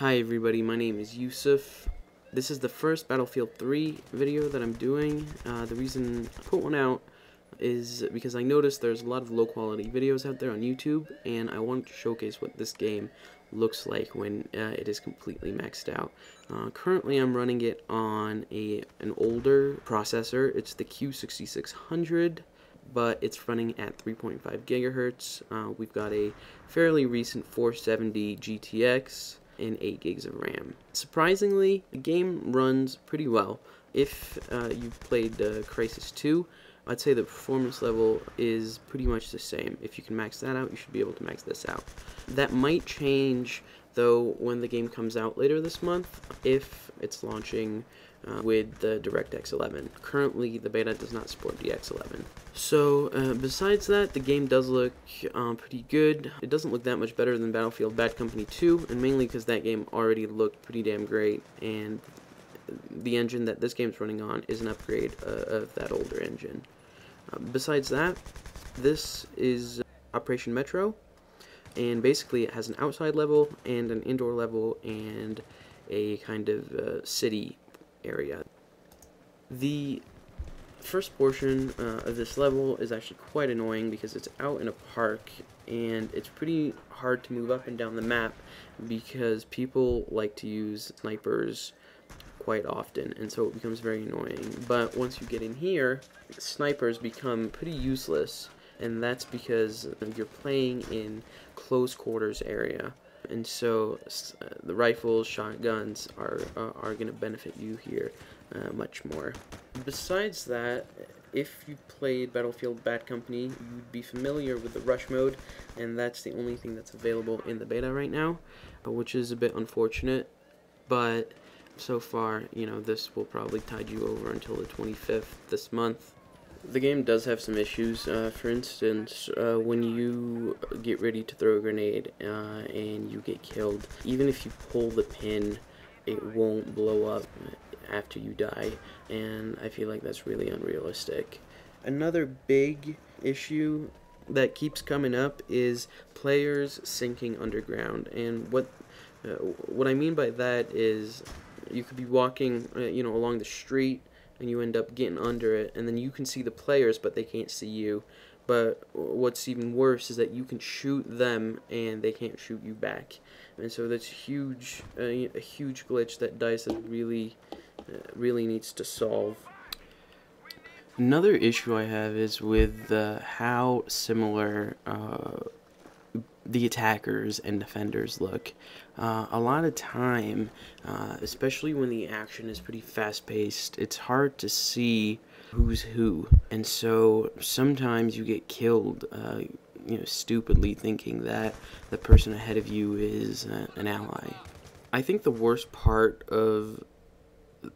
Hi everybody, my name is Yusuf. This is the first Battlefield 3 video that I'm doing. The reason I put one out is because I noticed there's a lot of low quality videos out there on YouTube, and I wanted to showcase what this game looks like when it is completely maxed out. Currently I'm running it on an older processor. It's the Q6600, but it's running at 3.5 gigahertz. We've got a fairly recent 470 GTX and 8 gigs of RAM. Surprisingly, the game runs pretty well. If you've played Crysis 2, I'd say the performance level is pretty much the same. If you can max that out, you should be able to max this out. That might change, though, when the game comes out later this month, if it's launching with the DirectX 11. Currently, the beta does not support DX11. So, besides that, the game does look pretty good. It doesn't look that much better than Battlefield Bad Company 2, and mainly because that game already looked pretty damn great, and the engine that this game's running on is an upgrade of that older engine. Besides that, this is Operation Metro, and basically it has an outside level and an indoor level and a kind of city area. The first portion of this level is actually quite annoying because it's out in a park and it's pretty hard to move up and down the map because people like to use snipers quite often, and so it becomes very annoying. But once you get in here, snipers become pretty useless, and that's because you're playing in close quarters area, and so the rifles, shotguns are going to benefit you here much more. Besides that, if you played Battlefield Bad Company, you'd be familiar with the rush mode, and that's the only thing that's available in the beta right now, which is a bit unfortunate, but so far, you know, this will probably tide you over until the 25th this month. The game does have some issues. For instance, when you get ready to throw a grenade and you get killed, even if you pull the pin, it won't blow up after you die, and I feel like that's really unrealistic. Another big issue that keeps coming up is players sinking underground, and what I mean by that is you could be walking, along the street, and you end up getting under it, and then you can see the players, but they can't see you. But what's even worse is that you can shoot them, and they can't shoot you back. And so that's huge, a huge glitch that DICE really needs to solve. Another issue I have is with how similar the attackers and defenders look. A lot of time, especially when the action is pretty fast-paced, it's hard to see who's who, and so sometimes you get killed stupidly thinking that the person ahead of you is an ally. I think the worst part of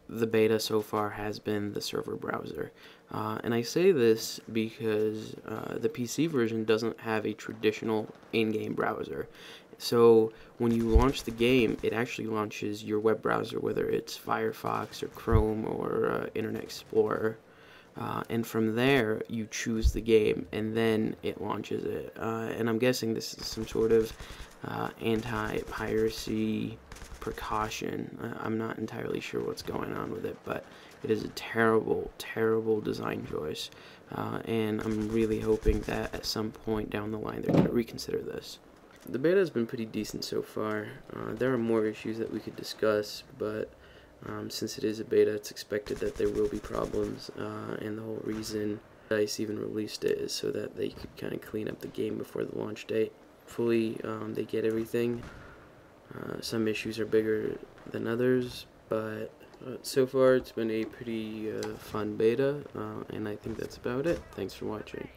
the beta so far has been the server browser, and I say this because the PC version doesn't have a traditional in-game browser. So when you launch the game, it actually launches your web browser, whether it's Firefox or Chrome or Internet Explorer, and from there you choose the game and then it launches it, and I'm guessing this is some sort of anti-piracy precaution. I'm not entirely sure what's going on with it, but it is a terrible, terrible design choice, and I'm really hoping that at some point down the line they're going to reconsider this. The beta has been pretty decent so far. There are more issues that we could discuss, but since it is a beta, it's expected that there will be problems, and the whole reason DICE even released it is so that they could kind of clean up the game before the launch date. Hopefully they get everything. Some issues are bigger than others, but so far it's been a pretty fun beta, and I think that's about it. Thanks for watching.